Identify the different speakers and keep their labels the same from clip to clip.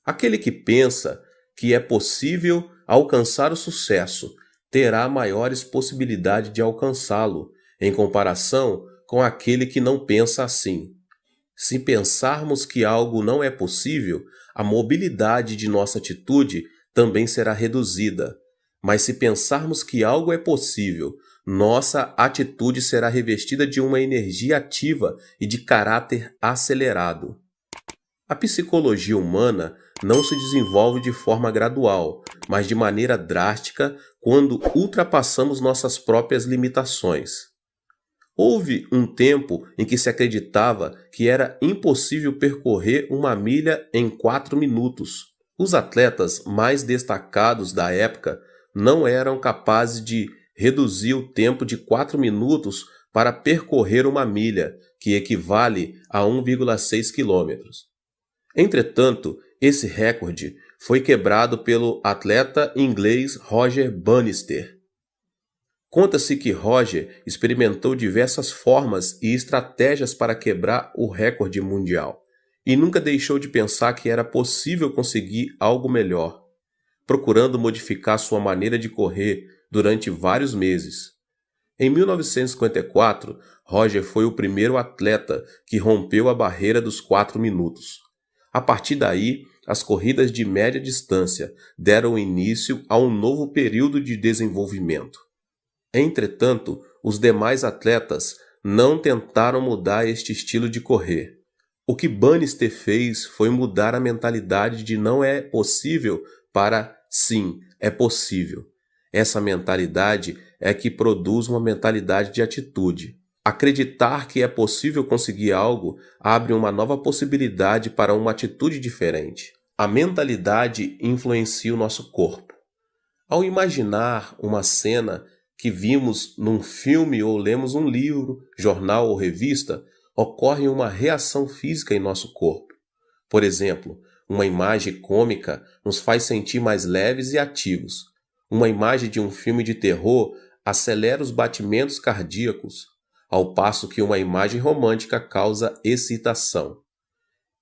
Speaker 1: Aquele que pensa que é possível alcançar o sucesso terá maiores possibilidades de alcançá-lo, em comparação com aquele que não pensa assim. Se pensarmos que algo não é possível, a mobilidade de nossa atitude também será reduzida. Mas se pensarmos que algo é possível, nossa atitude será revestida de uma energia ativa e de caráter acelerado. A psicologia humana não se desenvolve de forma gradual, mas de maneira drástica quando ultrapassamos nossas próprias limitações. Houve um tempo em que se acreditava que era impossível percorrer uma milha em 4 minutos. Os atletas mais destacados da época não eram capazes de reduzir o tempo de 4 minutos para percorrer uma milha, que equivale a 1,6 quilômetros. Entretanto, esse recorde foi quebrado pelo atleta inglês Roger Bannister. Conta-se que Roger experimentou diversas formas e estratégias para quebrar o recorde mundial e nunca deixou de pensar que era possível conseguir algo melhor, procurando modificar sua maneira de correr durante vários meses. Em 1954, Roger foi o primeiro atleta que rompeu a barreira dos 4 minutos. A partir daí, as corridas de média distância deram início a um novo período de desenvolvimento. Entretanto, os demais atletas não tentaram mudar este estilo de correr. O que Bannister fez foi mudar a mentalidade de não é possível para sim, é possível. Essa mentalidade é que produz uma mentalidade de atitude. Acreditar que é possível conseguir algo abre uma nova possibilidade para uma atitude diferente. A mentalidade influencia o nosso corpo. Ao imaginar uma cena que vimos num filme ou lemos um livro, jornal ou revista, ocorre uma reação física em nosso corpo. Por exemplo, uma imagem cômica nos faz sentir mais leves e ativos. Uma imagem de um filme de terror acelera os batimentos cardíacos, ao passo que uma imagem romântica causa excitação.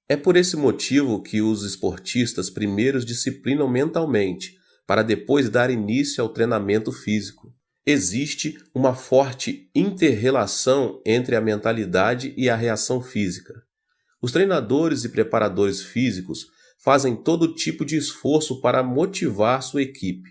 Speaker 1: É por esse motivo que os esportistas primeiro disciplinam mentalmente, para depois dar início ao treinamento físico. Existe uma forte inter-relação entre a mentalidade e a reação física. Os treinadores e preparadores físicos fazem todo tipo de esforço para motivar sua equipe.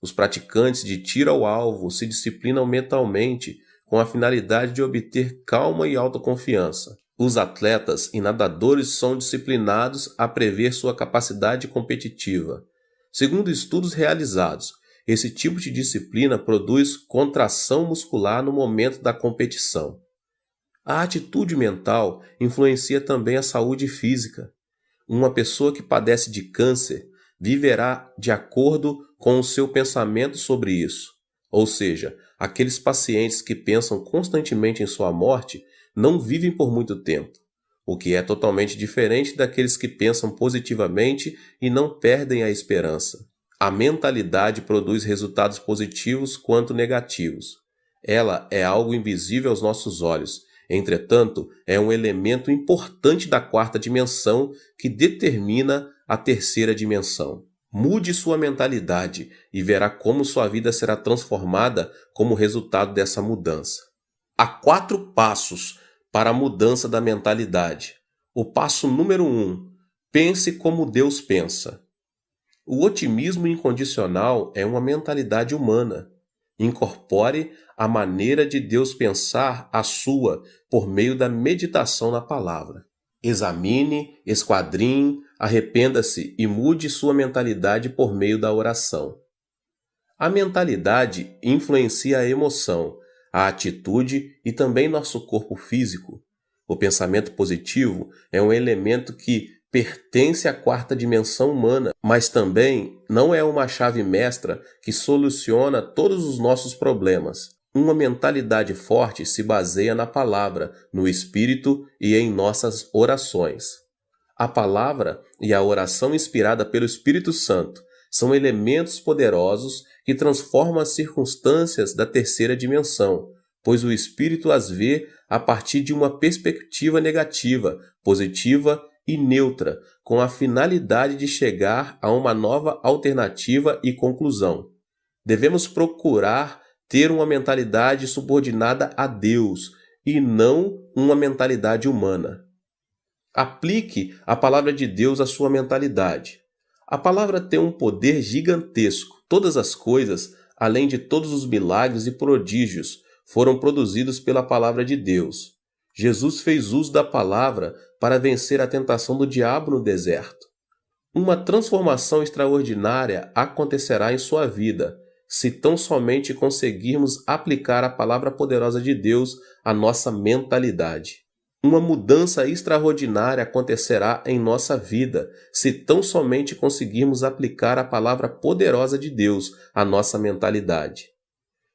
Speaker 1: Os praticantes de tiro ao alvo se disciplinam mentalmente com a finalidade de obter calma e autoconfiança. Os atletas e nadadores são disciplinados a prever sua capacidade competitiva. Segundo estudos realizados, esse tipo de disciplina produz contração muscular no momento da competição. A atitude mental influencia também a saúde física. Uma pessoa que padece de câncer viverá de acordo com o seu pensamento sobre isso. Ou seja, aqueles pacientes que pensam constantemente em sua morte não vivem por muito tempo, o que é totalmente diferente daqueles que pensam positivamente e não perdem a esperança. A mentalidade produz resultados positivos quanto negativos. Ela é algo invisível aos nossos olhos. Entretanto, é um elemento importante da quarta dimensão que determina a terceira dimensão. Mude sua mentalidade e verá como sua vida será transformada como resultado dessa mudança. Há 4 passos para a mudança da mentalidade. O passo número 1: pense como Deus pensa. O otimismo incondicional é uma mentalidade humana. Incorpore a maneira de Deus pensar a sua por meio da meditação na palavra. Examine, esquadrinhe, arrependa-se e mude sua mentalidade por meio da oração. A mentalidade influencia a emoção, a atitude e também nosso corpo físico. O pensamento positivo é um elemento que pertence à quarta dimensão humana, mas também não é uma chave mestra que soluciona todos os nossos problemas. Uma mentalidade forte se baseia na palavra, no espírito e em nossas orações. A palavra e a oração inspirada pelo Espírito Santo são elementos poderosos que transformam as circunstâncias da terceira dimensão, pois o Espírito as vê a partir de uma perspectiva negativa, positiva e neutra, com a finalidade de chegar a uma nova alternativa e conclusão. Devemos procurar ter uma mentalidade subordinada a Deus e não uma mentalidade humana. Aplique a palavra de Deus à sua mentalidade. A palavra tem um poder gigantesco. Todas as coisas, além de todos os milagres e prodígios, foram produzidos pela palavra de Deus. Jesus fez uso da palavra para vencer a tentação do diabo no deserto. Uma transformação extraordinária acontecerá em sua vida, se tão somente conseguirmos aplicar a palavra poderosa de Deus à nossa mentalidade. Uma mudança extraordinária acontecerá em nossa vida, se tão somente conseguirmos aplicar a palavra poderosa de Deus à nossa mentalidade.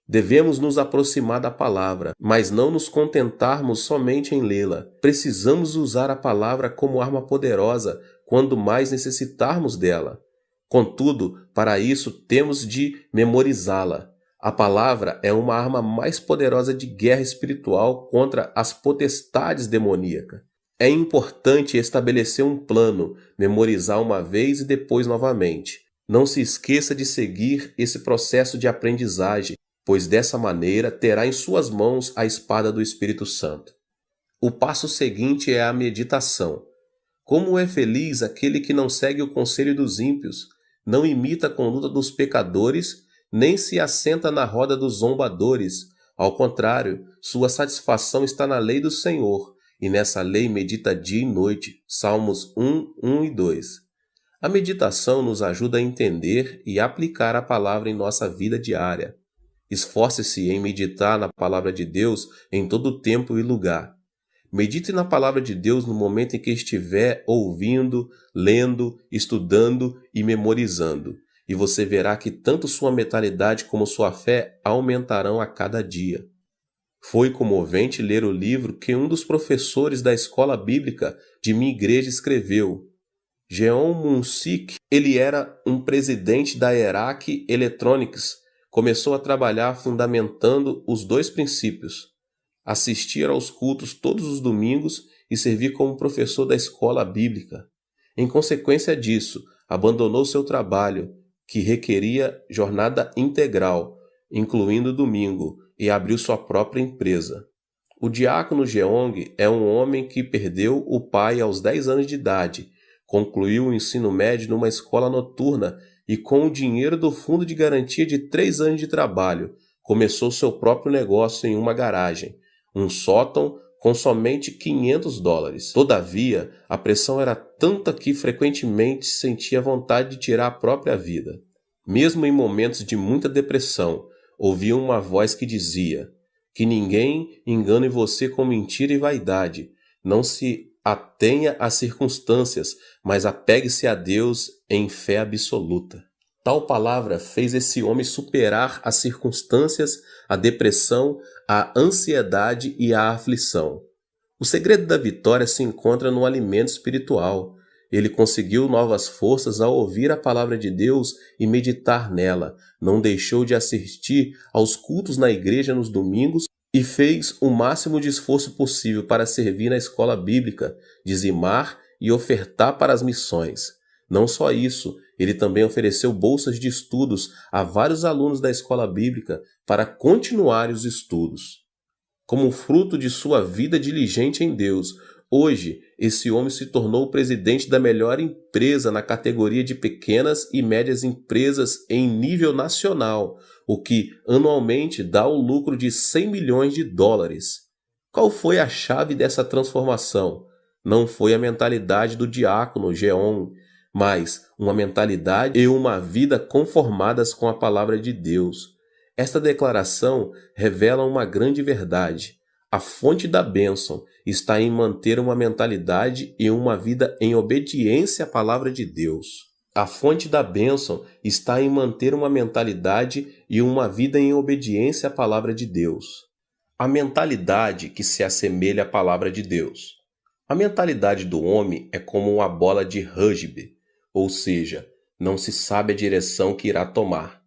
Speaker 1: Devemos nos aproximar da palavra, mas não nos contentarmos somente em lê-la. Precisamos usar a palavra como arma poderosa quando mais necessitarmos dela. Contudo, para isso temos de memorizá-la. A palavra é uma arma mais poderosa de guerra espiritual contra as potestades demoníacas. É importante estabelecer um plano, memorizar uma vez e depois novamente. Não se esqueça de seguir esse processo de aprendizagem, pois dessa maneira terá em suas mãos a espada do Espírito Santo. O passo seguinte é a meditação. Como é feliz aquele que não segue o conselho dos ímpios, não imita a conduta dos pecadores, nem se assenta na roda dos zombadores. Ao contrário, sua satisfação está na lei do Senhor, e nessa lei medita dia e noite. Salmos 1, 1 e 2. A meditação nos ajuda a entender e aplicar a palavra em nossa vida diária. Esforce-se em meditar na palavra de Deus em todo tempo e lugar. Medite na palavra de Deus no momento em que estiver ouvindo, lendo, estudando e memorizando, e você verá que tanto sua mentalidade como sua fé aumentarão a cada dia. Foi comovente ler o livro que um dos professores da escola bíblica de minha igreja escreveu. Jeon Mun-sik, ele era um presidente da Erac Electronics. Começou a trabalhar fundamentando os dois princípios: assistir aos cultos todos os domingos e servir como professor da escola bíblica. Em consequência disso, abandonou seu trabalho, que requeria jornada integral, incluindo domingo, e abriu sua própria empresa. O diácono Jeong é um homem que perdeu o pai aos 10 anos de idade, concluiu o ensino médio numa escola noturna e, com o dinheiro do fundo de garantia de 3 anos de trabalho, começou seu próprio negócio em uma garagem, um sótão com somente $500. Todavia, a pressão era tanta que frequentemente sentia vontade de tirar a própria vida. Mesmo em momentos de muita depressão, ouvia uma voz que dizia: que ninguém engane você com mentira e vaidade. Não se atenha às circunstâncias, mas apegue-se a Deus em fé absoluta. Tal palavra fez esse homem superar as circunstâncias, a depressão, a ansiedade e a aflição. O segredo da vitória se encontra no alimento espiritual. Ele conseguiu novas forças ao ouvir a palavra de Deus e meditar nela. Não deixou de assistir aos cultos na igreja nos domingos e fez o máximo de esforço possível para servir na escola bíblica, dizimar e ofertar para as missões. Não só isso, ele também ofereceu bolsas de estudos a vários alunos da escola bíblica para continuarem os estudos. Como fruto de sua vida diligente em Deus, hoje esse homem se tornou o presidente da melhor empresa na categoria de pequenas e médias empresas em nível nacional, o que anualmente dá o lucro de $100 milhões. Qual foi a chave dessa transformação? Não foi a mentalidade do diácono Jeon, mas uma mentalidade e uma vida conformadas com a palavra de Deus. Esta declaração revela uma grande verdade. A fonte da bênção está em manter uma mentalidade e uma vida em obediência à palavra de Deus. A fonte da bênção está em manter uma mentalidade e uma vida em obediência à palavra de Deus. A mentalidade que se assemelha à palavra de Deus. A mentalidade do homem é como uma bola de rugby, ou seja, não se sabe a direção que irá tomar.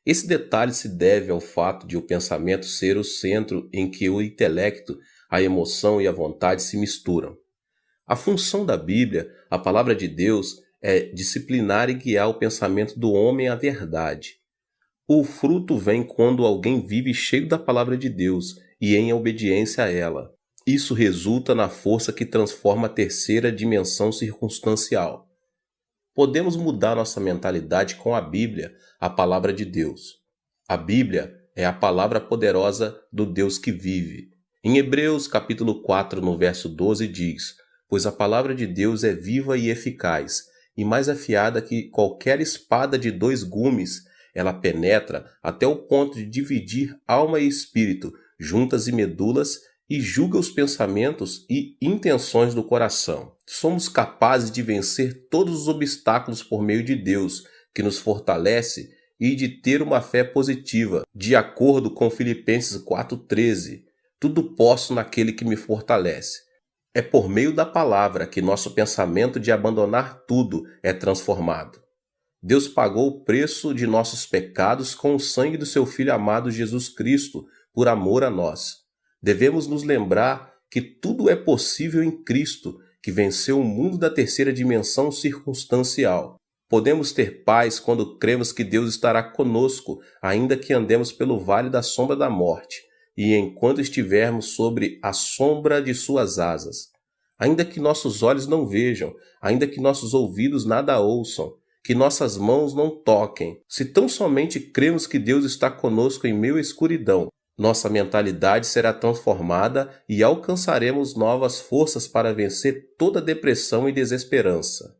Speaker 1: Esse detalhe se deve ao fato de o pensamento ser o centro em que o intelecto, a emoção e a vontade se misturam. A função da Bíblia, a palavra de Deus, é disciplinar e guiar o pensamento do homem à verdade. O fruto vem quando alguém vive cheio da palavra de Deus e em obediência a ela. Isso resulta na força que transforma a terceira dimensão circunstancial. Podemos mudar nossa mentalidade com a Bíblia, a palavra de Deus. A Bíblia é a palavra poderosa do Deus que vive. Em Hebreus capítulo 4, no verso 12 diz: "Pois a palavra de Deus é viva e eficaz, e mais afiada que qualquer espada de 2 gumes. Ela penetra até o ponto de dividir alma e espírito, juntas e medulas, e julga os pensamentos e intenções do coração." Somos capazes de vencer todos os obstáculos por meio de Deus, que nos fortalece, e de ter uma fé positiva, de acordo com Filipenses 4,13. Tudo posso naquele que me fortalece. É por meio da palavra que nosso pensamento de abandonar tudo é transformado. Deus pagou o preço de nossos pecados com o sangue do seu Filho amado Jesus Cristo, por amor a nós. Devemos nos lembrar que tudo é possível em Cristo, que venceu o mundo da terceira dimensão circunstancial. Podemos ter paz quando cremos que Deus estará conosco, ainda que andemos pelo vale da sombra da morte, e enquanto estivermos sobre a sombra de suas asas. Ainda que nossos olhos não vejam, ainda que nossos ouvidos nada ouçam, que nossas mãos não toquem. Se tão somente cremos que Deus está conosco em meio à escuridão, nossa mentalidade será transformada e alcançaremos novas forças para vencer toda depressão e desesperança.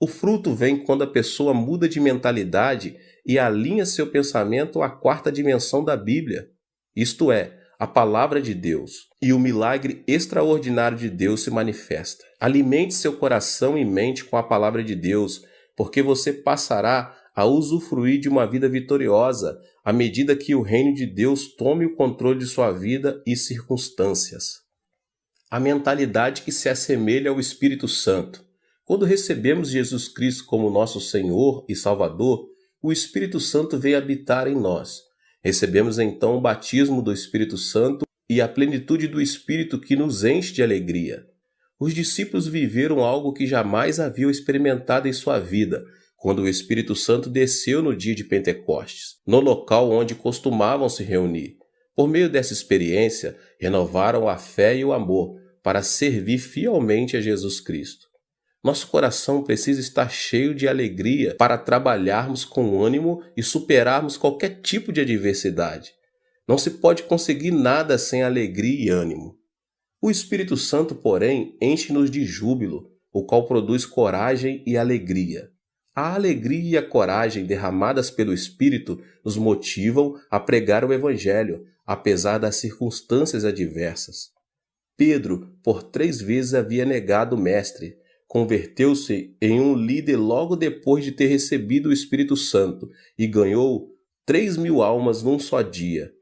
Speaker 1: O fruto vem quando a pessoa muda de mentalidade e alinha seu pensamento à quarta dimensão da Bíblia, isto é, a palavra de Deus, e o milagre extraordinário de Deus se manifesta. Alimente seu coração e mente com a palavra de Deus, porque você passará a usufruir de uma vida vitoriosa à medida que o reino de Deus tome o controle de sua vida e circunstâncias. A mentalidade que se assemelha ao Espírito Santo. Quando recebemos Jesus Cristo como nosso Senhor e Salvador, o Espírito Santo veio habitar em nós. Recebemos então o batismo do Espírito Santo e a plenitude do Espírito que nos enche de alegria. Os discípulos viveram algo que jamais haviam experimentado em sua vida, quando o Espírito Santo desceu no dia de Pentecostes, no local onde costumavam se reunir. Por meio dessa experiência, renovaram a fé e o amor para servir fielmente a Jesus Cristo. Nosso coração precisa estar cheio de alegria para trabalharmos com ânimo e superarmos qualquer tipo de adversidade. Não se pode conseguir nada sem alegria e ânimo. O Espírito Santo, porém, enche-nos de júbilo, o qual produz coragem e alegria. A alegria e a coragem derramadas pelo Espírito nos motivam a pregar o Evangelho, apesar das circunstâncias adversas. Pedro, por 3 vezes havia negado o Mestre. Converteu-se em um líder logo depois de ter recebido o Espírito Santo e ganhou 3.000 almas num só dia.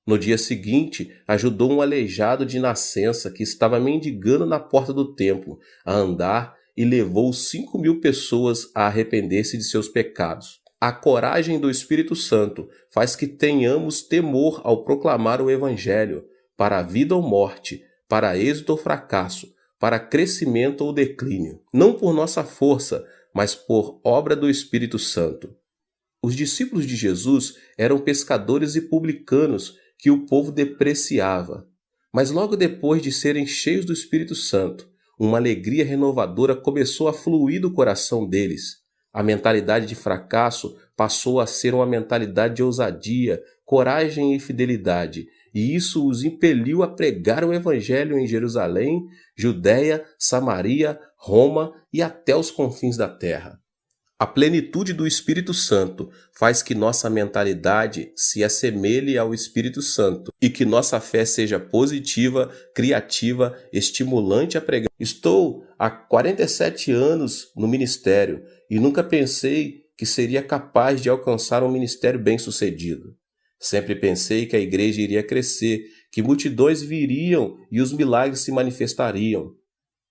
Speaker 1: No dia seguinte, ajudou um aleijado de nascença que estava mendigando na porta do templo a andar e levou 5.000 pessoas a arrepender-se de seus pecados. A coragem do Espírito Santo faz que tenhamos temor ao proclamar o Evangelho, para a vida ou morte, para êxito ou fracasso, para crescimento ou declínio, não por nossa força, mas por obra do Espírito Santo. Os discípulos de Jesus eram pescadores e publicanos que o povo depreciava. Mas logo depois de serem cheios do Espírito Santo, uma alegria renovadora começou a fluir do coração deles. A mentalidade de fracasso passou a ser uma mentalidade de ousadia, coragem e fidelidade, e isso os impeliu a pregar o Evangelho em Jerusalém, Judéia, Samaria, Roma e até os confins da terra. A plenitude do Espírito Santo faz que nossa mentalidade se assemelhe ao Espírito Santo e que nossa fé seja positiva, criativa, estimulante a pregar. Estou há 47 anos no ministério e nunca pensei que seria capaz de alcançar um ministério bem-sucedido. Sempre pensei que a igreja iria crescer, que multidões viriam e os milagres se manifestariam.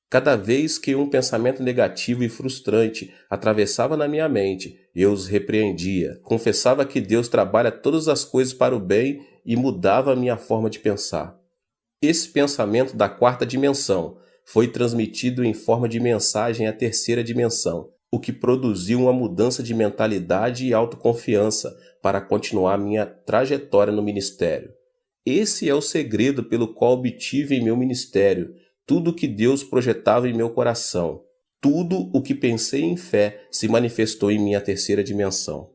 Speaker 1: Cada vez que um pensamento negativo e frustrante atravessava na minha mente, eu os repreendia. Confessava que Deus trabalha todas as coisas para o bem e mudava a minha forma de pensar. Esse pensamento da quarta dimensão foi transmitido em forma de mensagem à terceira dimensão, o que produziu uma mudança de mentalidade e autoconfiança para continuar minha trajetória no ministério. Esse é o segredo pelo qual obtive em meu ministério tudo o que Deus projetava em meu coração. Tudo o que pensei em fé se manifestou em minha terceira dimensão.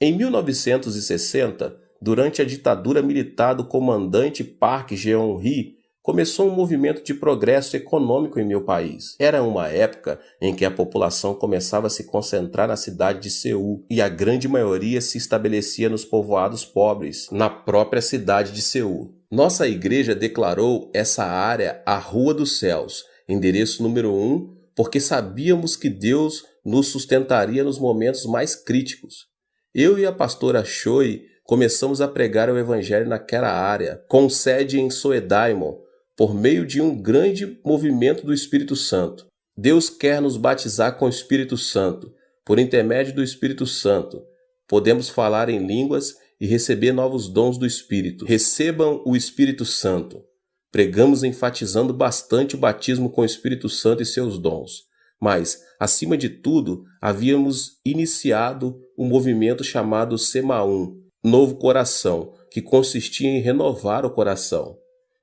Speaker 1: Em 1960, durante a ditadura militar do comandante Park Geun-hye, começou um movimento de progresso econômico em meu país. Era uma época em que a população começava a se concentrar na cidade de Seul e a grande maioria se estabelecia nos povoados pobres, na própria cidade de Seul. Nossa igreja declarou essa área a Rua dos Céus, endereço número 1, porque sabíamos que Deus nos sustentaria nos momentos mais críticos. Eu e a pastora Choi começamos a pregar o evangelho naquela área, com sede em Soedaimon, por meio de um grande movimento do Espírito Santo. Deus quer nos batizar com o Espírito Santo. Por intermédio do Espírito Santo, podemos falar em línguas e receber novos dons do Espírito. Recebam o Espírito Santo. Pregamos enfatizando bastante o batismo com o Espírito Santo e seus dons. Mas, acima de tudo, havíamos iniciado um movimento chamado Semaum, Novo Coração, que consistia em renovar o coração.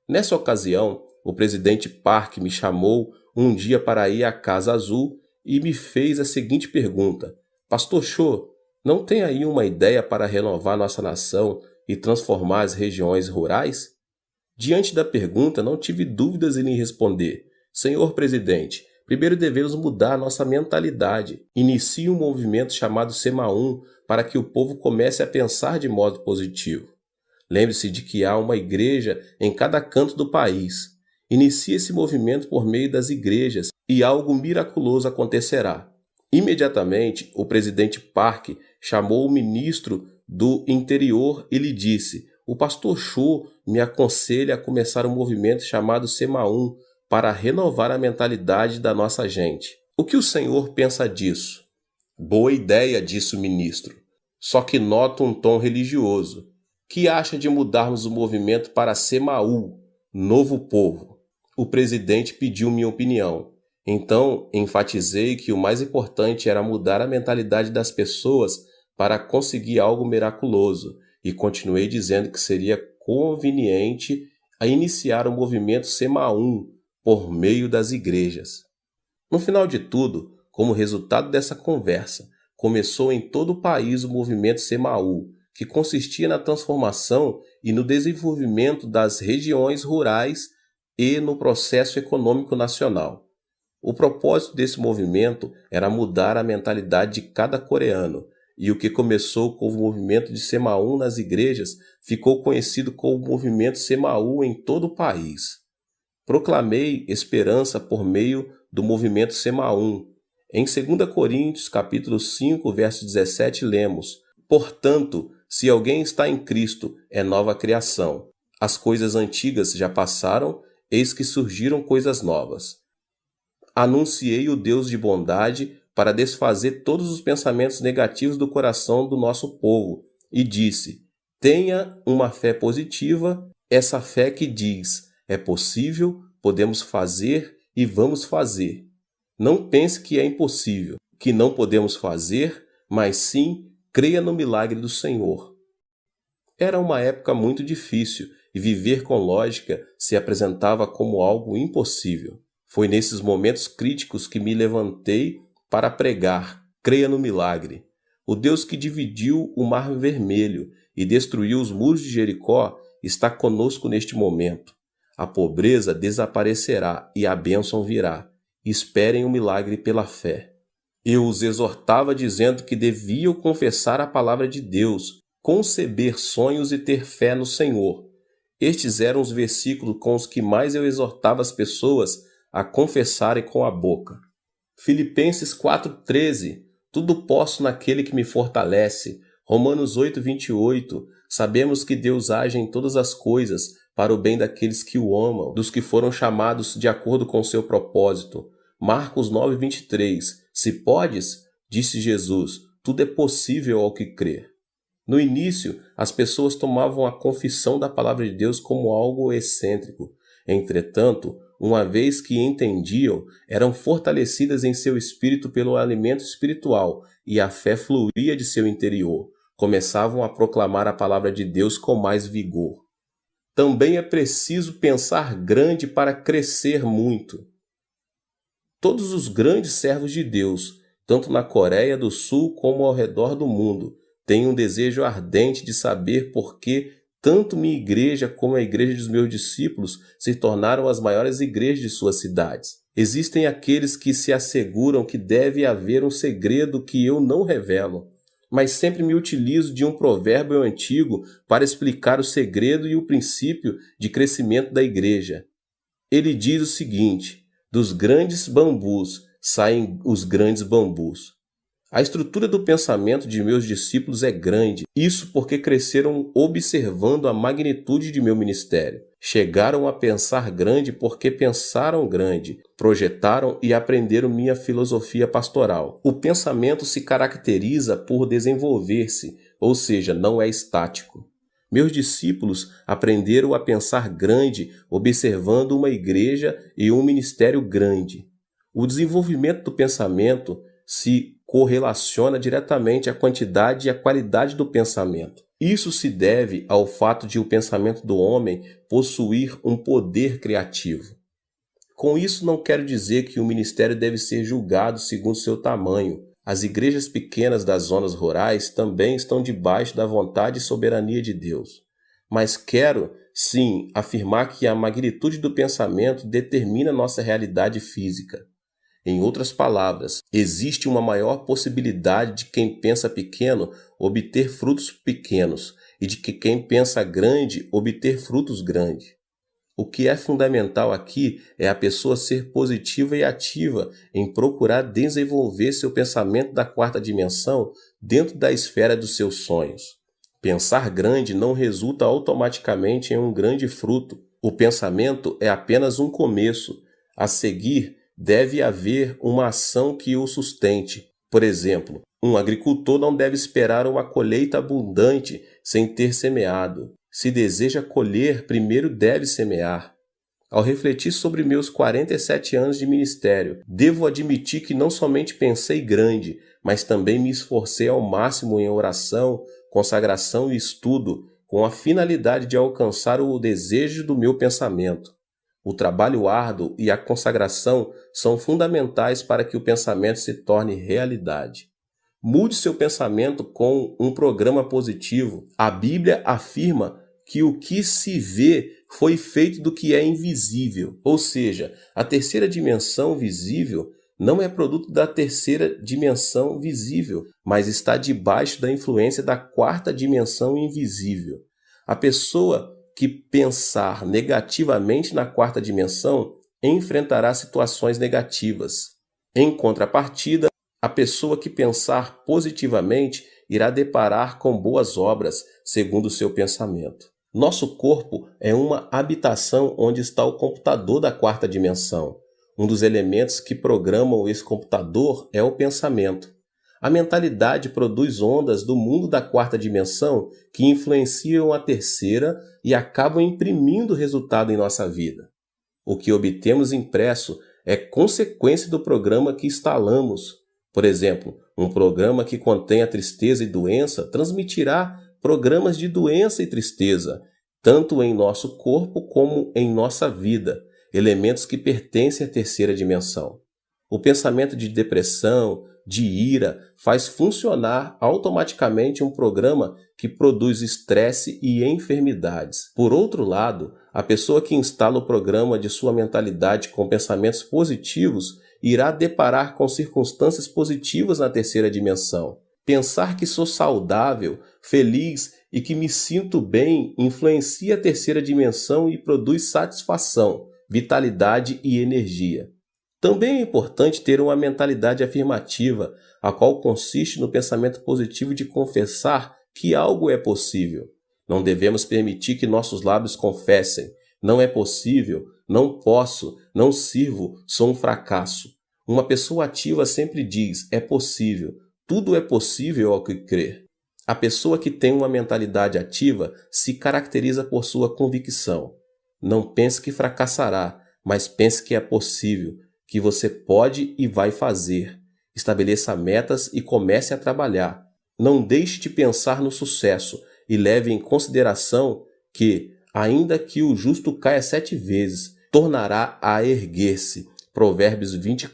Speaker 1: Nessa ocasião, o presidente Park me chamou um dia para ir à Casa Azul e me fez a seguinte pergunta: Pastor Cho, não tem aí uma ideia para renovar nossa nação e transformar as regiões rurais? Diante da pergunta, não tive dúvidas em lhe responder: Senhor presidente, primeiro devemos mudar nossa mentalidade. Inicie um movimento chamado Semaum para que o povo comece a pensar de modo positivo. Lembre-se de que há uma igreja em cada canto do país. Inicie esse movimento por meio das igrejas e algo miraculoso acontecerá. Imediatamente, o presidente Park chamou o ministro do Interior e lhe disse: o pastor Cho me aconselha a começar um movimento chamado Semaum para renovar a mentalidade da nossa gente. O que o senhor pensa disso? Boa ideia, disse o ministro. Só que noto um tom religioso. Que acha de mudarmos o movimento para Semaú, Novo Povo? O presidente pediu minha opinião. Então, enfatizei que o mais importante era mudar a mentalidade das pessoas para conseguir algo miraculoso e continuei dizendo que seria conveniente a iniciar o movimento Semaum por meio das igrejas. No final de tudo, como resultado dessa conversa, começou em todo o país o movimento Semaú, que consistia na transformação e no desenvolvimento das regiões rurais e no processo econômico nacional. O propósito desse movimento era mudar a mentalidade de cada coreano, e o que começou com o movimento de Semaum nas igrejas ficou conhecido como movimento Semaú em todo o país. Proclamei esperança por meio do movimento Semaum. Em 2 Coríntios, capítulo 5, verso 17, lemos: Portanto, se alguém está em Cristo, é nova criação. As coisas antigas já passaram, eis que surgiram coisas novas. Anunciei o Deus de bondade para desfazer todos os pensamentos negativos do coração do nosso povo e disse: tenha uma fé positiva, essa fé que diz: é possível, podemos fazer e vamos fazer. Não pense que é impossível, que não podemos fazer, mas sim creia no milagre do Senhor. Era uma época muito difícil e viver com lógica se apresentava como algo impossível. Foi nesses momentos críticos que me levantei para pregar: creia no milagre. O Deus que dividiu o Mar Vermelho e destruiu os muros de Jericó está conosco neste momento. A pobreza desaparecerá e a bênção virá. Esperem o milagre pela fé. Eu os exortava dizendo que deviam confessar a palavra de Deus, conceber sonhos e ter fé no Senhor. Estes eram os versículos com os que mais eu exortava as pessoas a confessarem com a boca. Filipenses 4,13, tudo posso naquele que me fortalece. Romanos 8,28, sabemos que Deus age em todas as coisas para o bem daqueles que o amam, dos que foram chamados de acordo com o seu propósito. Marcos 9,23, se podes, disse Jesus, tudo é possível ao que crer. No início, as pessoas tomavam a confissão da palavra de Deus como algo excêntrico. Entretanto, uma vez que entendiam, eram fortalecidas em seu espírito pelo alimento espiritual e a fé fluía de seu interior. Começavam a proclamar a palavra de Deus com mais vigor. Também é preciso pensar grande para crescer muito. Todos os grandes servos de Deus, tanto na Coreia do Sul como ao redor do mundo, têm um desejo ardente de saber por que tanto minha igreja como a igreja dos meus discípulos se tornaram as maiores igrejas de suas cidades. Existem aqueles que se asseguram que deve haver um segredo que eu não revelo, mas sempre me utilizo de um provérbio antigo para explicar o segredo e o princípio de crescimento da igreja. Ele diz o seguinte: dos grandes bambus saem os grandes bambus. A estrutura do pensamento de meus discípulos é grande, isso porque cresceram observando a magnitude de meu ministério. Chegaram a pensar grande porque pensaram grande, projetaram e aprenderam minha filosofia pastoral. O pensamento se caracteriza por desenvolver-se, ou seja, não é estático. Meus discípulos aprenderam a pensar grande, observando uma igreja e um ministério grande. O desenvolvimento do pensamento se correlaciona diretamente à quantidade e à qualidade do pensamento. Isso se deve ao fato de o pensamento do homem possuir um poder criativo. Com isso, não quero dizer que o ministério deve ser julgado segundo seu tamanho. As igrejas pequenas das zonas rurais também estão debaixo da vontade e soberania de Deus. Mas quero, sim, afirmar que a magnitude do pensamento determina nossa realidade física. Em outras palavras, existe uma maior possibilidade de quem pensa pequeno obter frutos pequenos e de que quem pensa grande obter frutos grandes. O que é fundamental aqui é a pessoa ser positiva e ativa em procurar desenvolver seu pensamento da quarta dimensão dentro da esfera dos seus sonhos. Pensar grande não resulta automaticamente em um grande fruto. O pensamento é apenas um começo. A seguir, deve haver uma ação que o sustente. Por exemplo, um agricultor não deve esperar uma colheita abundante sem ter semeado. Se deseja colher, primeiro deve semear. Ao refletir sobre meus 47 anos de ministério, devo admitir que não somente pensei grande, mas também me esforcei ao máximo em oração, consagração e estudo, com a finalidade de alcançar o desejo do meu pensamento. O trabalho árduo e a consagração são fundamentais para que o pensamento se torne realidade. Mude seu pensamento com um programa positivo. A Bíblia afirma que o que se vê foi feito do que é invisível, ou seja, a terceira dimensão visível não é produto da terceira dimensão visível, mas está debaixo da influência da quarta dimensão invisível. A pessoa que pensar negativamente na quarta dimensão enfrentará situações negativas. Em contrapartida, a pessoa que pensar positivamente irá deparar com boas obras, segundo o seu pensamento. Nosso corpo é uma habitação onde está o computador da quarta dimensão. Um dos elementos que programam esse computador é o pensamento. A mentalidade produz ondas do mundo da quarta dimensão que influenciam a terceira e acabam imprimindo resultado em nossa vida. O que obtemos impresso é consequência do programa que instalamos. Por exemplo, um programa que contém a tristeza e doença transmitirá programas de doença e tristeza, tanto em nosso corpo como em nossa vida, elementos que pertencem à terceira dimensão. O pensamento de depressão, de ira, faz funcionar automaticamente um programa que produz estresse e enfermidades. Por outro lado, a pessoa que instala o programa de sua mentalidade com pensamentos positivos irá deparar com circunstâncias positivas na terceira dimensão. Pensar que sou saudável, feliz e que me sinto bem influencia a terceira dimensão e produz satisfação, vitalidade e energia. Também é importante ter uma mentalidade afirmativa, a qual consiste no pensamento positivo de confessar que algo é possível. Não devemos permitir que nossos lábios confessem: não é possível, não posso, não sirvo, sou um fracasso. Uma pessoa ativa sempre diz: é possível, tudo é possível ao que crer. A pessoa que tem uma mentalidade ativa se caracteriza por sua convicção. Não pense que fracassará, mas pense que é possível, que você pode e vai fazer. Estabeleça metas e comece a trabalhar. Não deixe de pensar no sucesso e leve em consideração que, ainda que o justo caia 7 vezes, tornará a erguer-se. Provérbios 20.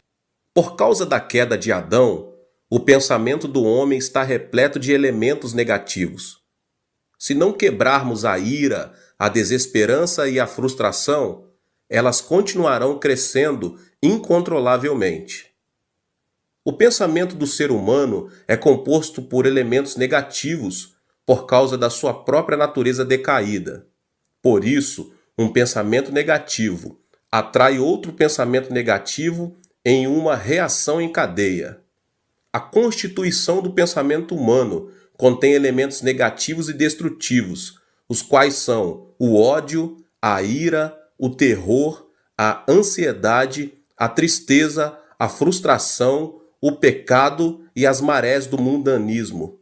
Speaker 1: Por causa da queda de Adão, o pensamento do homem está repleto de elementos negativos. Se não quebrarmos a ira, a desesperança e a frustração, elas continuarão crescendo incontrolavelmente. O pensamento do ser humano é composto por elementos negativos por causa da sua própria natureza decaída. Por isso, um pensamento negativo atrai outro pensamento negativo em uma reação em cadeia. A constituição do pensamento humano contém elementos negativos e destrutivos, os quais são o ódio, a ira, o terror, a ansiedade, a tristeza, a frustração, o pecado e as marés do mundanismo.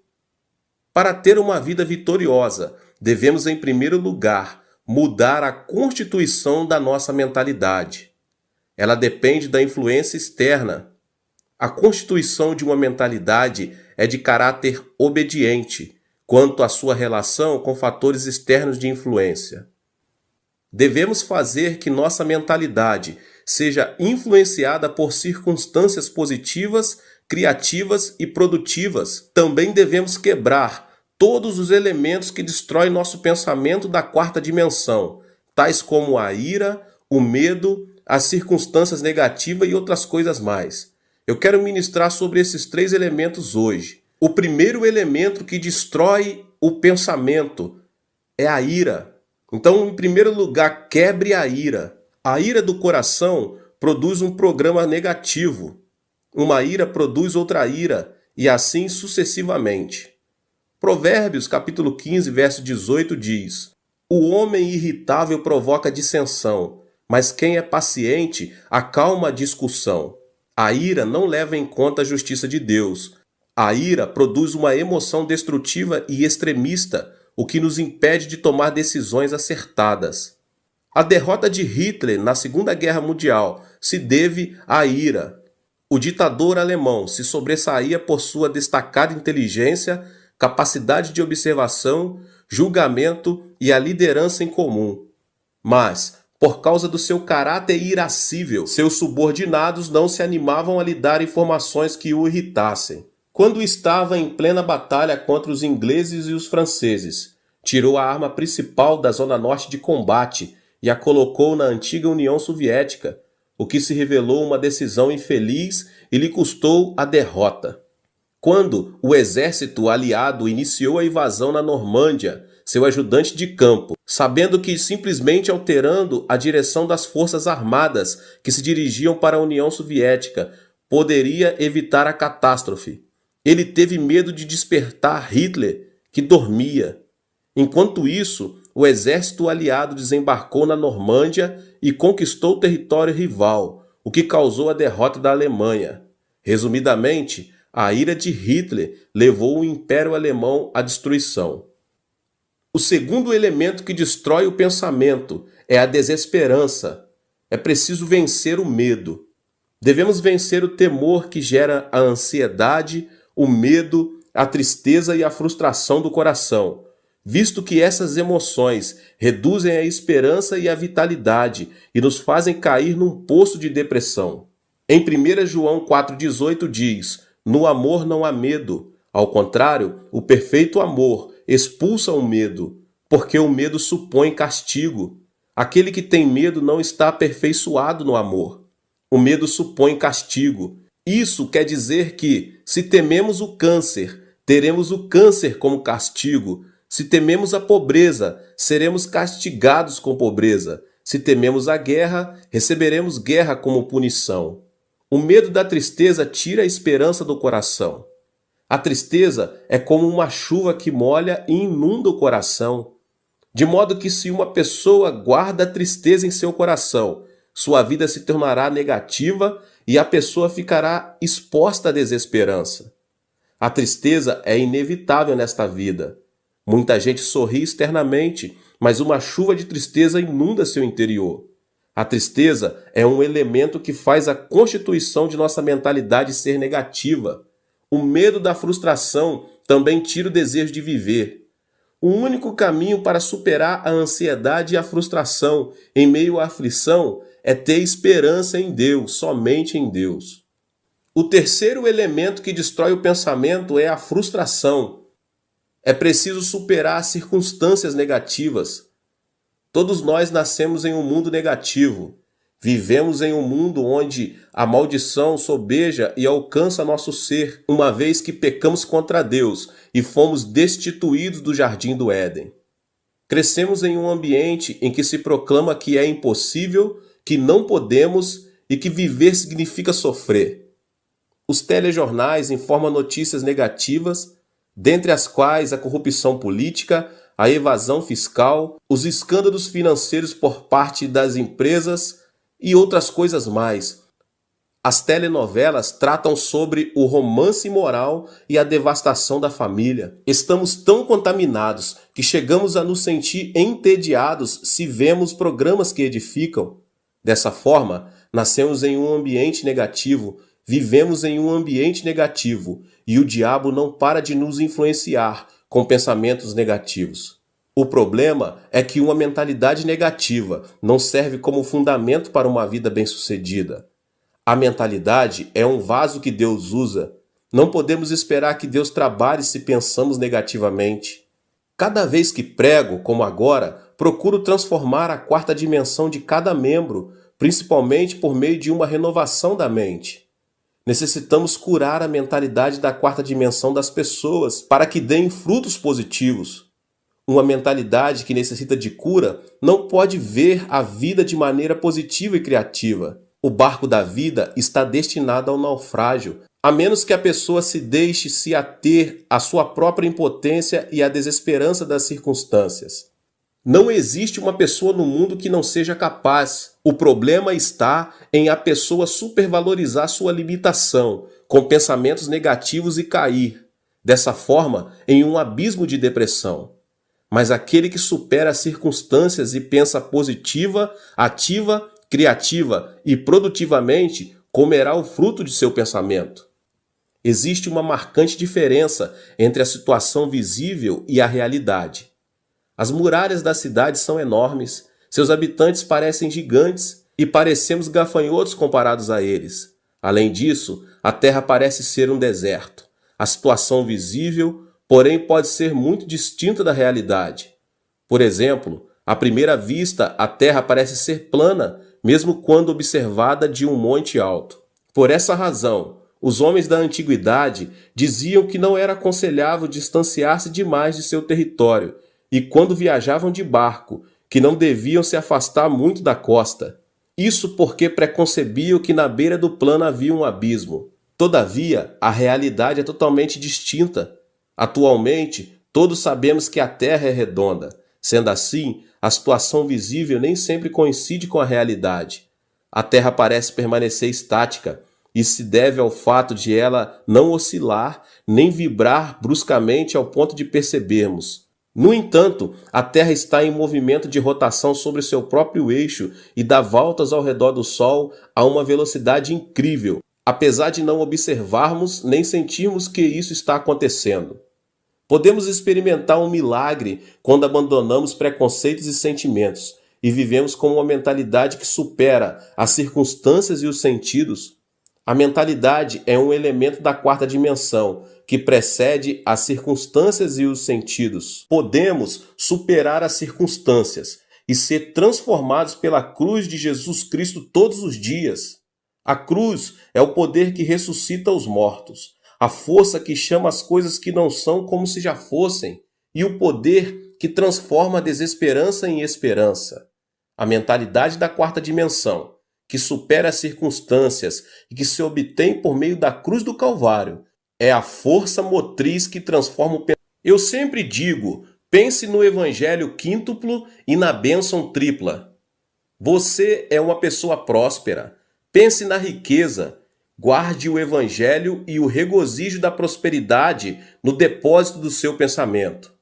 Speaker 1: Para ter uma vida vitoriosa, devemos, em primeiro lugar, mudar a constituição da nossa mentalidade. Ela depende da influência externa. A constituição de uma mentalidade é de caráter obediente quanto à sua relação com fatores externos de influência. Devemos fazer que nossa mentalidade seja influenciada por circunstâncias positivas, criativas e produtivas. Também devemos quebrar todos os elementos que destroem nosso pensamento da quarta dimensão, tais como a ira, o medo, as circunstâncias negativas e outras coisas mais. Eu quero ministrar sobre esses 3 elementos hoje. O primeiro elemento que destrói o pensamento é a ira. Então, em primeiro lugar, quebre a ira. A ira do coração produz um programa negativo. Uma ira produz outra ira, e assim sucessivamente. Provérbios, capítulo 15, verso 18 diz: O homem irritável provoca dissensão, mas quem é paciente acalma a discussão. A ira não leva em conta a justiça de Deus. A ira produz uma emoção destrutiva e extremista, o que nos impede de tomar decisões acertadas. A derrota de Hitler na Segunda Guerra Mundial se deve à ira. O ditador alemão se sobressaía por sua destacada inteligência, capacidade de observação, julgamento e a liderança em comum. Mas, por causa do seu caráter irascível, seus subordinados não se animavam a lhe dar informações que o irritassem. Quando estava em plena batalha contra os ingleses e os franceses, tirou a arma principal da zona norte de combate e a colocou na antiga União Soviética, o que se revelou uma decisão infeliz e lhe custou a derrota. Quando o exército aliado iniciou a invasão na Normândia, seu ajudante de campo, sabendo que simplesmente alterando a direção das forças armadas que se dirigiam para a União Soviética poderia evitar a catástrofe, ele teve medo de despertar Hitler, que dormia. Enquanto isso, o exército aliado desembarcou na Normândia e conquistou o território rival, o que causou a derrota da Alemanha. Resumidamente, a ira de Hitler levou o Império Alemão à destruição. O segundo elemento que destrói o pensamento é a desesperança. É preciso vencer o medo. Devemos vencer o temor que gera a ansiedade, o medo, a tristeza e a frustração do coração, visto que essas emoções reduzem a esperança e a vitalidade e nos fazem cair num poço de depressão. Em 1 João 4,18 diz: No amor não há medo. Ao contrário, o perfeito amor expulsa o medo, porque o medo supõe castigo. Aquele que tem medo não está aperfeiçoado no amor. O medo supõe castigo. Isso quer dizer que, se tememos o câncer, teremos o câncer como castigo. Se tememos a pobreza, seremos castigados com pobreza. Se tememos a guerra, receberemos guerra como punição. O medo da tristeza tira a esperança do coração. A tristeza é como uma chuva que molha e inunda o coração. De modo que, se uma pessoa guarda a tristeza em seu coração, sua vida se tornará negativa e a pessoa ficará exposta à desesperança. A tristeza é inevitável nesta vida. Muita gente sorri externamente, mas uma chuva de tristeza inunda seu interior. A tristeza é um elemento que faz a constituição de nossa mentalidade ser negativa. O medo da frustração também tira o desejo de viver. O único caminho para superar a ansiedade e a frustração em meio à aflição é ter esperança em Deus, somente em Deus. O terceiro elemento que destrói o pensamento é a frustração. É preciso superar as circunstâncias negativas. Todos nós nascemos em um mundo negativo. Vivemos em um mundo onde a maldição sobeja e alcança nosso ser, uma vez que pecamos contra Deus e fomos destituídos do jardim do Éden. Crescemos em um ambiente em que se proclama que é impossível, que não podemos e que viver significa sofrer. Os telejornais informam notícias negativas, dentre as quais a corrupção política, a evasão fiscal, os escândalos financeiros por parte das empresas e outras coisas mais. As telenovelas tratam sobre o romance imoral e a devastação da família. Estamos tão contaminados que chegamos a nos sentir entediados se vemos programas que edificam. Dessa forma, nascemos em um ambiente negativo, vivemos em um ambiente negativo e o diabo não para de nos influenciar com pensamentos negativos. O problema é que uma mentalidade negativa não serve como fundamento para uma vida bem-sucedida. A mentalidade é um vaso que Deus usa. Não podemos esperar que Deus trabalhe se pensamos negativamente. Cada vez que prego, como agora, procuro transformar a quarta dimensão de cada membro, principalmente por meio de uma renovação da mente. Necessitamos curar a mentalidade da quarta dimensão das pessoas para que deem frutos positivos. Uma mentalidade que necessita de cura não pode ver a vida de maneira positiva e criativa. O barco da vida está destinado ao naufrágio, a menos que a pessoa se deixe se ater à sua própria impotência e à desesperança das circunstâncias. Não existe uma pessoa no mundo que não seja capaz. O problema está em a pessoa supervalorizar sua limitação, com pensamentos negativos e cair, dessa forma, em um abismo de depressão. Mas aquele que supera as circunstâncias e pensa positiva, ativa, criativa e produtivamente, comerá o fruto de seu pensamento. Existe uma marcante diferença entre a situação visível e a realidade. As muralhas da cidade são enormes, seus habitantes parecem gigantes e parecemos gafanhotos comparados a eles. Além disso, a terra parece ser um deserto. A situação visível, porém, pode ser muito distinta da realidade. Por exemplo, à primeira vista, a terra parece ser plana, mesmo quando observada de um monte alto. Por essa razão, os homens da antiguidade diziam que não era aconselhável distanciar-se demais de seu território, e quando viajavam de barco, que não deviam se afastar muito da costa. Isso porque preconcebiam que na beira do plano havia um abismo. Todavia, a realidade é totalmente distinta. Atualmente, todos sabemos que a Terra é redonda. Sendo assim, a situação visível nem sempre coincide com a realidade. A Terra parece permanecer estática. Isso se deve ao fato de ela não oscilar nem vibrar bruscamente ao ponto de percebermos. No entanto, a Terra está em movimento de rotação sobre seu próprio eixo e dá voltas ao redor do Sol a uma velocidade incrível, apesar de não observarmos nem sentirmos que isso está acontecendo. Podemos experimentar um milagre quando abandonamos preconceitos e sentimentos e vivemos com uma mentalidade que supera as circunstâncias e os sentidos. A mentalidade é um elemento da quarta dimensão, que precede as circunstâncias e os sentidos. Podemos superar as circunstâncias e ser transformados pela cruz de Jesus Cristo todos os dias. A cruz é o poder que ressuscita os mortos, a força que chama as coisas que não são como se já fossem, e o poder que transforma a desesperança em esperança. A mentalidade da quarta dimensão, que supera as circunstâncias e que se obtém por meio da cruz do Calvário, é a força motriz que transforma o pensamento. Eu sempre digo, pense no evangelho quíntuplo e na bênção tripla. Você é uma pessoa próspera. Pense na riqueza. Guarde o evangelho e o regozijo da prosperidade no depósito do seu pensamento.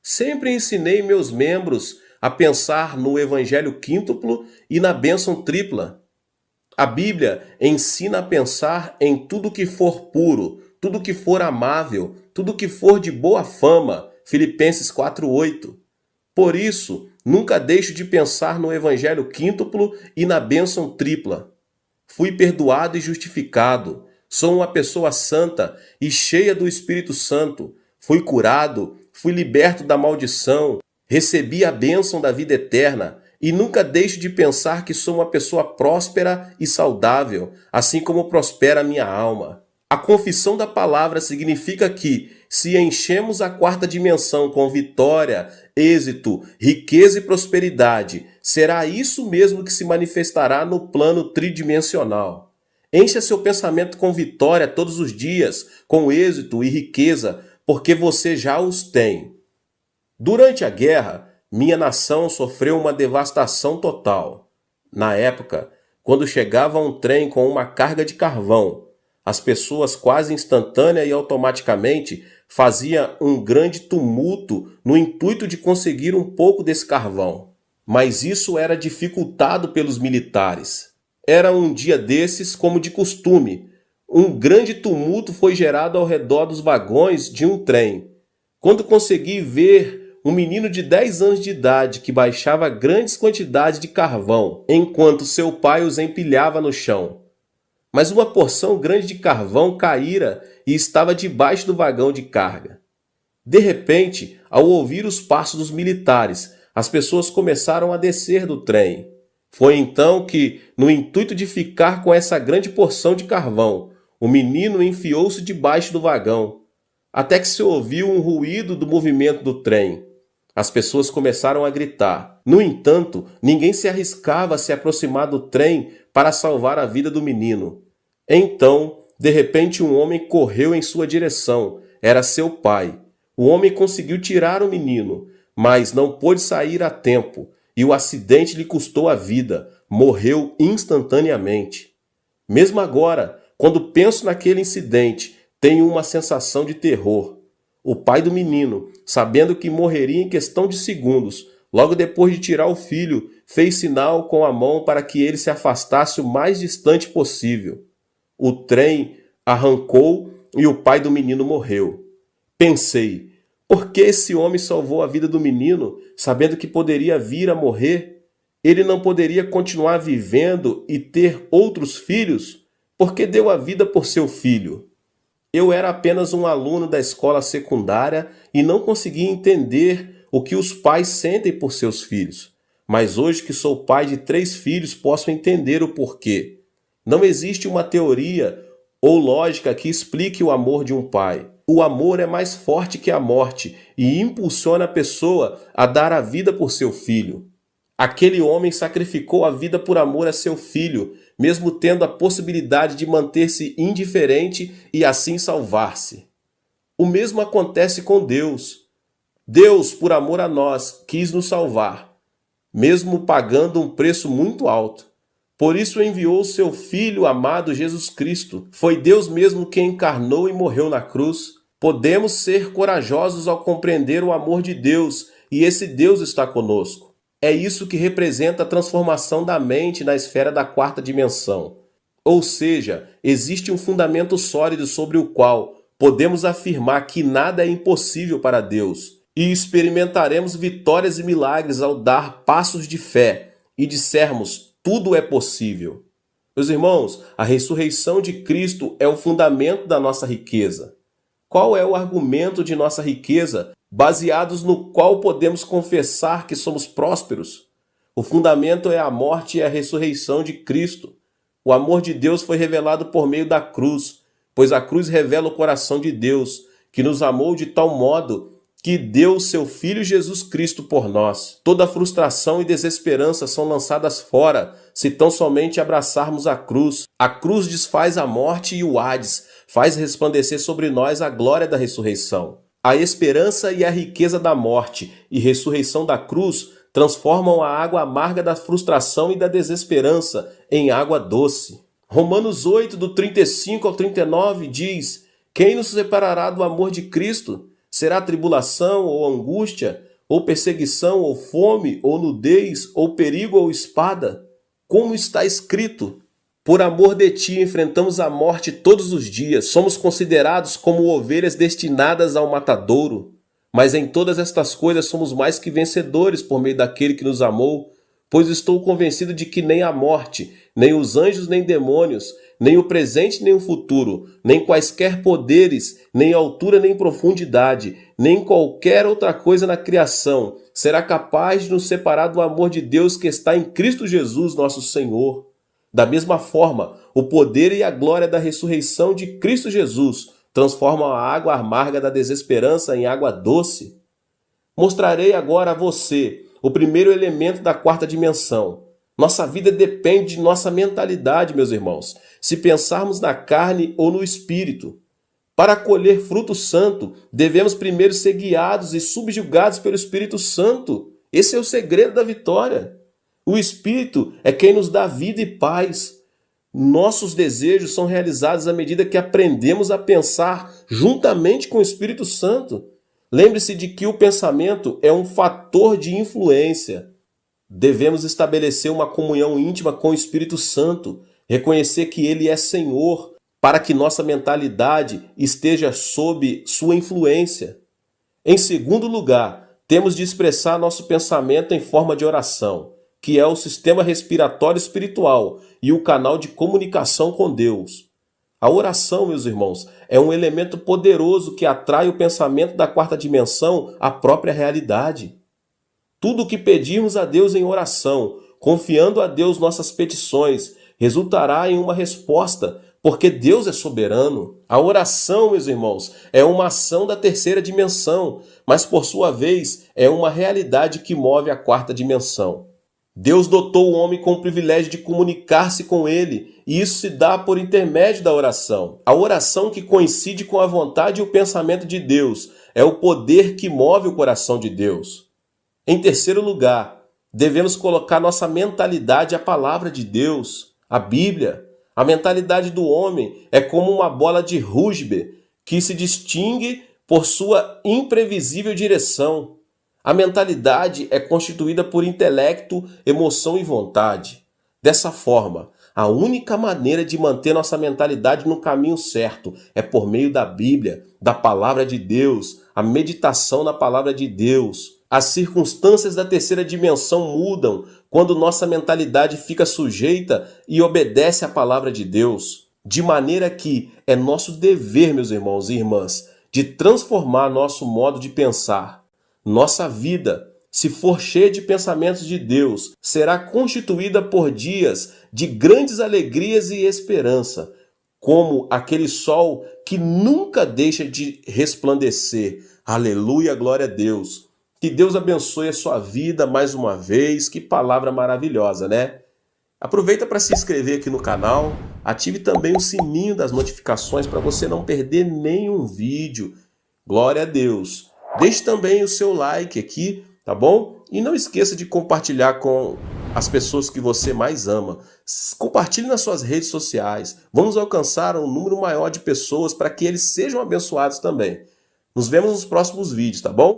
Speaker 1: Sempre ensinei meus membros a pensar no evangelho quíntuplo e na bênção tripla. A Bíblia ensina a pensar em tudo que for puro, tudo que for amável, tudo que for de boa fama. Filipenses 4:8. Por isso, nunca deixo de pensar no evangelho quíntuplo e na bênção tripla. Fui perdoado e justificado. Sou uma pessoa santa e cheia do Espírito Santo. Fui curado, fui liberto da maldição, recebi a bênção da vida eterna e nunca deixo de pensar que sou uma pessoa próspera e saudável, assim como prospera a minha alma. A confissão da palavra significa que, se enchemos a quarta dimensão com vitória, êxito, riqueza e prosperidade, será isso mesmo que se manifestará no plano tridimensional. Encha seu pensamento com vitória todos os dias, com êxito e riqueza, porque você já os tem. Durante a guerra, minha nação sofreu uma devastação total. Na época, quando chegava um trem com uma carga de carvão, as pessoas quase instantânea e automaticamente faziam um grande tumulto no intuito de conseguir um pouco desse carvão. Mas isso era dificultado pelos militares. Era um dia desses, como de costume. Um grande tumulto foi gerado ao redor dos vagões de um trem. Quando consegui ver um menino de 10 anos de idade que baixava grandes quantidades de carvão, enquanto seu pai os empilhava no chão. Mas uma porção grande de carvão caíra e estava debaixo do vagão de carga. De repente, ao ouvir os passos dos militares, as pessoas começaram a descer do trem. Foi então que, no intuito de ficar com essa grande porção de carvão, o menino enfiou-se debaixo do vagão, até que se ouviu um ruído do movimento do trem. As pessoas começaram a gritar. No entanto, ninguém se arriscava a se aproximar do trem para salvar a vida do menino. Então, de repente, um homem correu em sua direção. Era seu pai. O homem conseguiu tirar o menino, mas não pôde sair a tempo, e o acidente lhe custou a vida. Morreu instantaneamente. Mesmo agora, quando penso naquele incidente, tenho uma sensação de terror. O pai do menino, sabendo que morreria em questão de segundos, logo depois de tirar o filho, fez sinal com a mão para que ele se afastasse o mais distante possível. O trem arrancou e o pai do menino morreu. Pensei, por que esse homem salvou a vida do menino, sabendo que poderia vir a morrer? Ele não poderia continuar vivendo e ter outros filhos? Por que deu a vida por seu filho? Eu era apenas um aluno da escola secundária e não conseguia entender o que os pais sentem por seus filhos. Mas hoje que sou pai de 3 filhos, posso entender o porquê. Não existe uma teoria ou lógica que explique o amor de um pai. O amor é mais forte que a morte e impulsiona a pessoa a dar a vida por seu filho. Aquele homem sacrificou a vida por amor a seu filho, mesmo tendo a possibilidade de manter-se indiferente e assim salvar-se. O mesmo acontece com Deus. Deus, por amor a nós, quis nos salvar, mesmo pagando um preço muito alto. Por isso enviou seu Filho amado Jesus Cristo. Foi Deus mesmo quem encarnou e morreu na cruz. Podemos ser corajosos ao compreender o amor de Deus, e esse Deus está conosco. É isso que representa a transformação da mente na esfera da quarta dimensão. Ou seja, existe um fundamento sólido sobre o qual podemos afirmar que nada é impossível para Deus, e experimentaremos vitórias e milagres ao dar passos de fé e dissermos: tudo é possível. Meus irmãos, a ressurreição de Cristo é o fundamento da nossa riqueza. Qual é o argumento de nossa riqueza, baseados no qual podemos confessar que somos prósperos? O fundamento é a morte e a ressurreição de Cristo. O amor de Deus foi revelado por meio da cruz, pois a cruz revela o coração de Deus, que nos amou de tal modo que deu seu Filho Jesus Cristo por nós. Toda frustração e desesperança são lançadas fora, se tão somente abraçarmos a cruz. A cruz desfaz a morte e o Hades, faz resplandecer sobre nós a glória da ressurreição. A esperança e a riqueza da morte e ressurreição da cruz transformam a água amarga da frustração e da desesperança em água doce. Romanos 8, do 35 ao 39 diz: quem nos separará do amor de Cristo? Será tribulação ou angústia, ou perseguição, ou fome, ou nudez, ou perigo, ou espada? Como está escrito: por amor de ti enfrentamos a morte todos os dias, somos considerados como ovelhas destinadas ao matadouro. Mas em todas estas coisas somos mais que vencedores por meio daquele que nos amou, pois estou convencido de que nem a morte, nem os anjos, nem demônios, nem o presente, nem o futuro, nem quaisquer poderes, nem altura, nem profundidade, nem qualquer outra coisa na criação será capaz de nos separar do amor de Deus que está em Cristo Jesus, nosso Senhor. Da mesma forma, o poder e a glória da ressurreição de Cristo Jesus transformam a água amarga da desesperança em água doce. Mostrarei agora a você o primeiro elemento da quarta dimensão. Nossa vida depende de nossa mentalidade, meus irmãos, se pensarmos na carne ou no espírito. Para colher fruto santo, devemos primeiro ser guiados e subjugados pelo Espírito Santo. Esse é o segredo da vitória. O Espírito é quem nos dá vida e paz. Nossos desejos são realizados à medida que aprendemos a pensar juntamente com o Espírito Santo. Lembre-se de que o pensamento é um fator de influência. Devemos estabelecer uma comunhão íntima com o Espírito Santo, reconhecer que Ele é Senhor, para que nossa mentalidade esteja sob sua influência. Em segundo lugar, temos de expressar nosso pensamento em forma de oração, que é o sistema respiratório espiritual e o canal de comunicação com Deus. A oração, meus irmãos, é um elemento poderoso que atrai o pensamento da quarta dimensão à própria realidade. Tudo o que pedirmos a Deus em oração, confiando a Deus nossas petições, resultará em uma resposta, porque Deus é soberano. A oração, meus irmãos, é uma ação da terceira dimensão, mas por sua vez é uma realidade que move a quarta dimensão. Deus dotou o homem com o privilégio de comunicar-se com ele, e isso se dá por intermédio da oração. A oração que coincide com a vontade e o pensamento de Deus é o poder que move o coração de Deus. Em terceiro lugar, devemos colocar nossa mentalidade à palavra de Deus, a Bíblia. A mentalidade do homem é como uma bola de rugby que se distingue por sua imprevisível direção. A mentalidade é constituída por intelecto, emoção e vontade. Dessa forma, a única maneira de manter nossa mentalidade no caminho certo é por meio da Bíblia, da Palavra de Deus, a meditação na Palavra de Deus. As circunstâncias da terceira dimensão mudam quando nossa mentalidade fica sujeita e obedece à Palavra de Deus. De maneira que é nosso dever, meus irmãos e irmãs, de transformar nosso modo de pensar. Nossa vida, se for cheia de pensamentos de Deus, será constituída por dias de grandes alegrias e esperança, como aquele sol que nunca deixa de resplandecer. Aleluia, glória a Deus. Que Deus abençoe a sua vida mais uma vez. Que palavra maravilhosa, né? Aproveita para se inscrever aqui no canal, ative também o sininho das notificações para você não perder nenhum vídeo. Glória a Deus. Deixe também o seu like aqui, tá bom? E não esqueça de compartilhar com as pessoas que você mais ama. Compartilhe nas suas redes sociais. Vamos alcançar um número maior de pessoas para que eles sejam abençoados também. Nos vemos nos próximos vídeos, tá bom?